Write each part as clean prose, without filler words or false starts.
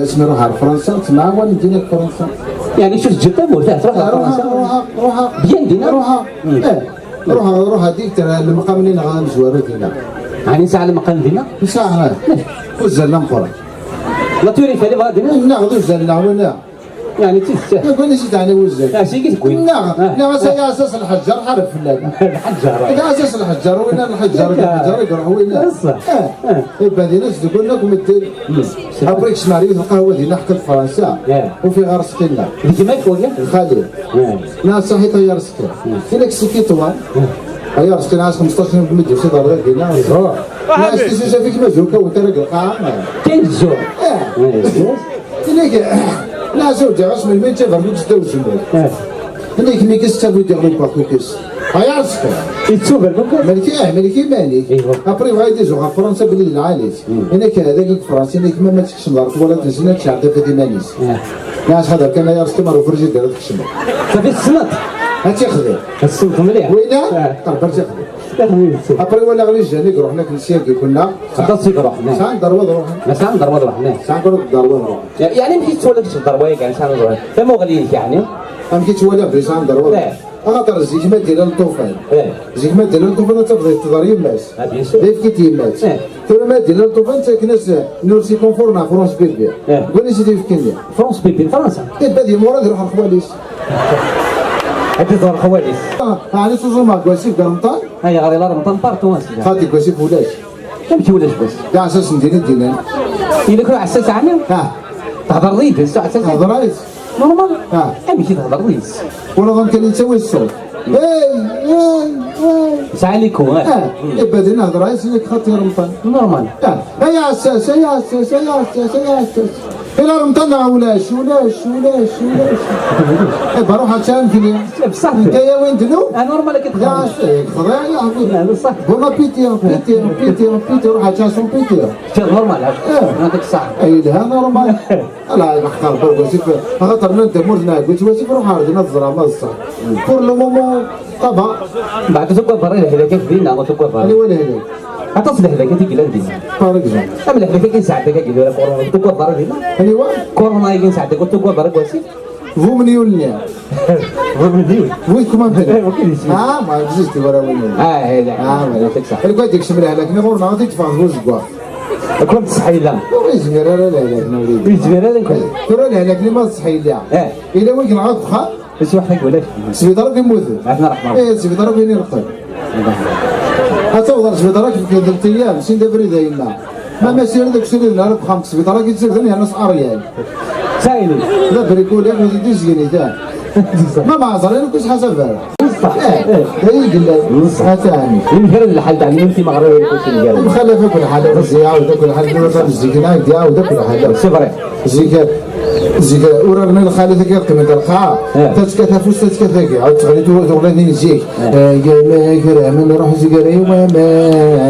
اسمي روح على فرنسا تسمع وين ندير فرنسا يعني شوف جدة مرتاح تروح فرنسا روح بيان دينا روح هذيك المقام اللي نغنزوارو دينا يعني ساعة المقام دينا ساعة وزلنا مقرا لا توري فالي غادي ناخذ زلنا ولا يعني تيست نقول لي زيد على وزل سيكي تكوين لا اساس الحجر حرف فلان الحجر لا اساس الحجر وين الحجر يروح وين صح يبقى دينا تقول لكم الدين ابريك شمالي القهوه دينا حتى في فرنسا وفي غير سكينه كيما يكون الخالد ناس صحي طيار سكين فينك سكي طوال طيار سكين عاش 15 يوم بالمدينه في دار غير دينا ناس تسوس فيك مزوكه وانت راجل القاعه كاين الزور فينك لا زوج عاش من الميت جاب لك تدوز هنيك ملي كتستافو يدير لك باكوكس هيا سكر يتسوق الممكن ملكي مالك ابري غادي يجوا فرنسا بلي العاليت هناك هذاك فرنسا هناك ما تكشم دارك ولا تنزل تشعر ديك مانيس ناس هذا كان يا راسك مارو فرجي دير تكشم صافي السنط هاتي خذي السنط مليح وينا قرب رجع خذي ابري ولا غادي جاني روحنا كنسياكي كنا خدات سيك روحنا ساعه ضربه روحنا ما ساعه ضربه روحنا ساعه ضربه روحنا يعني مشيت تولد في الضربه يعني ساعه ضربه فما غادي يعني مشيت تولد في ساعه ضربه خاطر الزيكمات ديال الطوفان الزيكمات ديال الطوفان تبغي تضر يماس دايف كي تيماس الزيكمات ديال الطوفان تاكناس نورسي كونفور مع فرونس بيبي قول لي سيدي في كينيا فرونس بيبي فرنسا بادي مورا يروح الخواليس هادي دور الخواليس يعني توزو مع كواسيف كرمطان هيا غادي لا رمضان بارتو خاطي كواسيف ولاش كمشي ولاش بس كاع اساس ندينا الا كانوا عساس عامل تهضر ريد الساعه عساس تهضر ريد نورمال كمشي تهضر ريد ونظام كان يسوي الصوت ساعه ليكو بادي نهضر ريد خاطي رمضان نورمال يا عساس يا عساس يا عساس يا عساس إلا رمضان ولاش بروح عشان كذا بصح انت يا وين دنو؟ نورمال كتخرج يا خضيع يا عمي بصح بون بيتي روح عشان بيتي نورمال هذاك الصح اي لا نورمال لا نختار بوسيف خاطر انت مرنا قلت وسيف روح عرضنا الزرامه الصح بور لو مومون طبعا بعد تبقى برا هذاك فينا وتبقى برا انا ولا هذاك اتصل هذاك تيجي لندن طارق اما هذاك كيساعدك كيقول لك كورونا تبقى برا هنا ايوا كورونا يساعدك وتبقى برا وسيف هو من يولني هو من ديول وينكم ما جزتي ورا وين هذا ما تكسح الكل ديك شمل عليك نغور نعطيك فاز وزقوا كنت صحي لا ويزمير لا لا نوريد يزمير لا كنت ترى عليك لي ما صحي لا الا وين نعاود خا اش واحد يقول لك سبي ضرب يموت عندنا رحمه ايه سبي ضرب يني رقم اتصور سبي ضرب في ثلاث ايام سين دبري دايما ما سير داك الشيء اللي نعرف خمس سبي ضرب يصير ثاني نص اريال سائل دبري يقول يا ولدي ديزيني ثاني ما معذر انا كنت حسب صح ايه يقول لك نصها ثاني ينهر الحل تاع انت مغربي كنت نقال مخلف كل حاجه زيها ودا كل حاجه مثلا الزيكنا ديها ودا كل حاجه سي فري زيك ورغم الخالد كيرقم انت القاعه تتكتا فوس تتكتا عاود تغني تغني زيك يا ما كرام نروح زيكري وما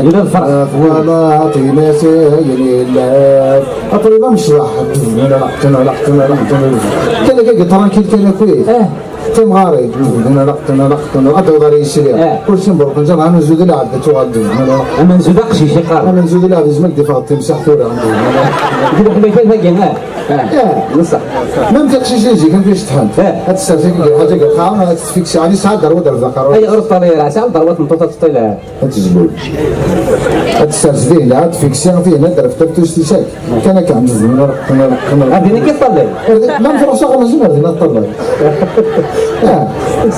الى الفرق ولا عطينا سايل لا اطريبا مش راح تنا كان لك ترانكيل كان كويس تم غاري انا غادي غادي يشري كل شيء مبروك نجا انا زود لي عاد تغدو انا نزود قشي شي قال انا زود لي عاد زمان دفع تمسح ثوري عندي يقول لك ما كاين بصح ما متكش شي كان فيش تحن هاد السرفيك حاجه قاعه هاد تفيكس علي ساعه ضربه ذكر اي غرفه طريقه ساعه ضربات مطوطه تطيل تجبد هاد السرفيك لا تفيكسي فيه نقدر في تفتش تيشاك كان كنجز كنا هذه كيف طلع ما نفرق شغل زين هذه نطلع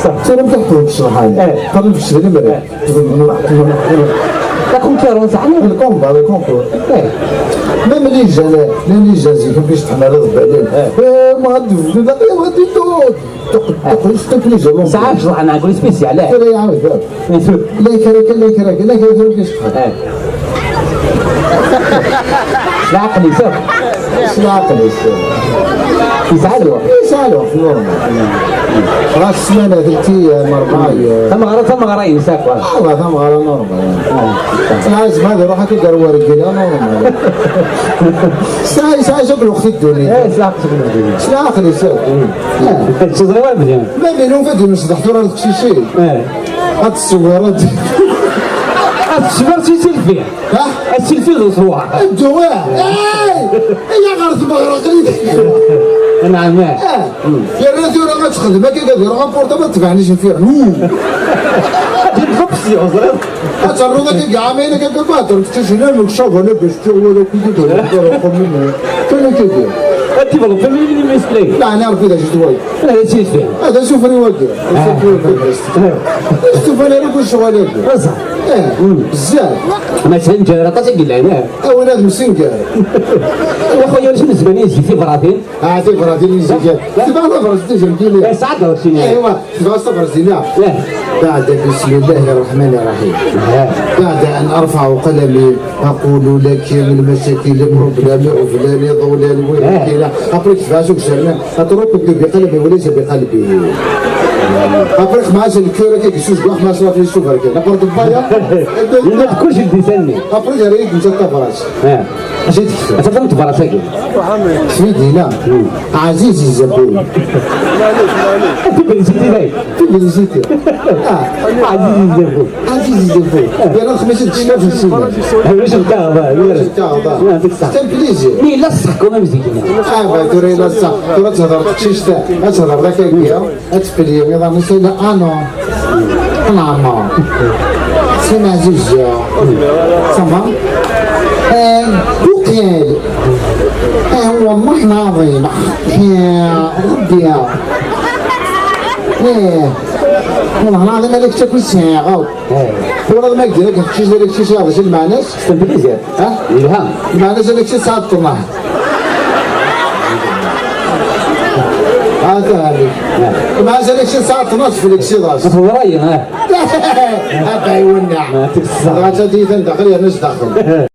صح سلام تحكم الشرح هذا طلع في الشغل مرة تكون كيرون صح الكومبا ما ملي جانا ملي جازي كان فيش تحمل الضبالين ما غادي لا غادي تقول تقول جالون ساعات شرح انا نقول سبيسيال لا لا يعاود لا كراك فيش تحمل لا عقلي سير لا عقلي يسالوا في نورمال راس السمانة ثلاث ايام اربعة ثم غرا ينساك والله ثم غرا نورمال لازم هذا روح كي دار ورقي نورمال ساعة شكل وقت الدنيا ساعة شكل الدنيا شنو اخر يسال شو زي وين بدينا ما بينهم فدوا مش تحضر هذاك الشيء هاد الصورات الصور سيلفي السيلفي غير صور الدواء يا غرس بغرقين نعم يا ريت ولا تخدم ما كيقدر غابورتا ما تبعنيش فيه خبز يا غزر أتصرف ذاك عامين كذا باتر تشيلنا من الشغل بس تقول كذا كذا كذا انت والله فهمني من مسلي لا أنا أعرف إذا شفتوي لا شيء فيه هذا شوف أنا وجه شوف أنا أقول شغالين صح بزاف ما سنجر تسجل هنا أو أنا مسنجر يا خويا واش بالنسبه لي في براطين هذه فرادين يزيد تبع فرز تجي كيلي ساعات ورشيني أيوة تبع فرزينا بعد بسم الله الرحمن الرحيم بعد أن أرفع قلمي أقول لك من مشاكل بروبلامي وفلاني ضولاني ويحكينا أبريك فاشوك شرنا أترك بقلبي وليس بقلبي أبريك معاش الكورة كي يشوش بواح ما شرف يشوف هكذا نقرد الضايا ما تكونش تسني أبريك ريك مشتا فراش جيت فهمت براسك سيدي لا عزيزي الزبون نسيتي ذاك في بليزيتي عزيزي الزبون عزيزي الزبون يا راه خمسة تشكا في السنة واش بتاع كان بليزي مي لا صحك وما مزيكنا توري لا صح توري تهضر تشيشتا تهضر ذاك الكيا تفلي يلا مسينا أنا عمار سمع زوجة سمع بوكيل والله ناظم يا ربي والله العظيم هذاك تاكل ساعة والله ما يقدر لك شي لك شي هذا شي المعناش تنبليزي ها الهام المعناش هذاك شي ساعة طماح هذا هذيك ما زالك شي ساعة نصف لك شي راس هو راي ها هذا يولع هذا تدي داخل يا ناس داخل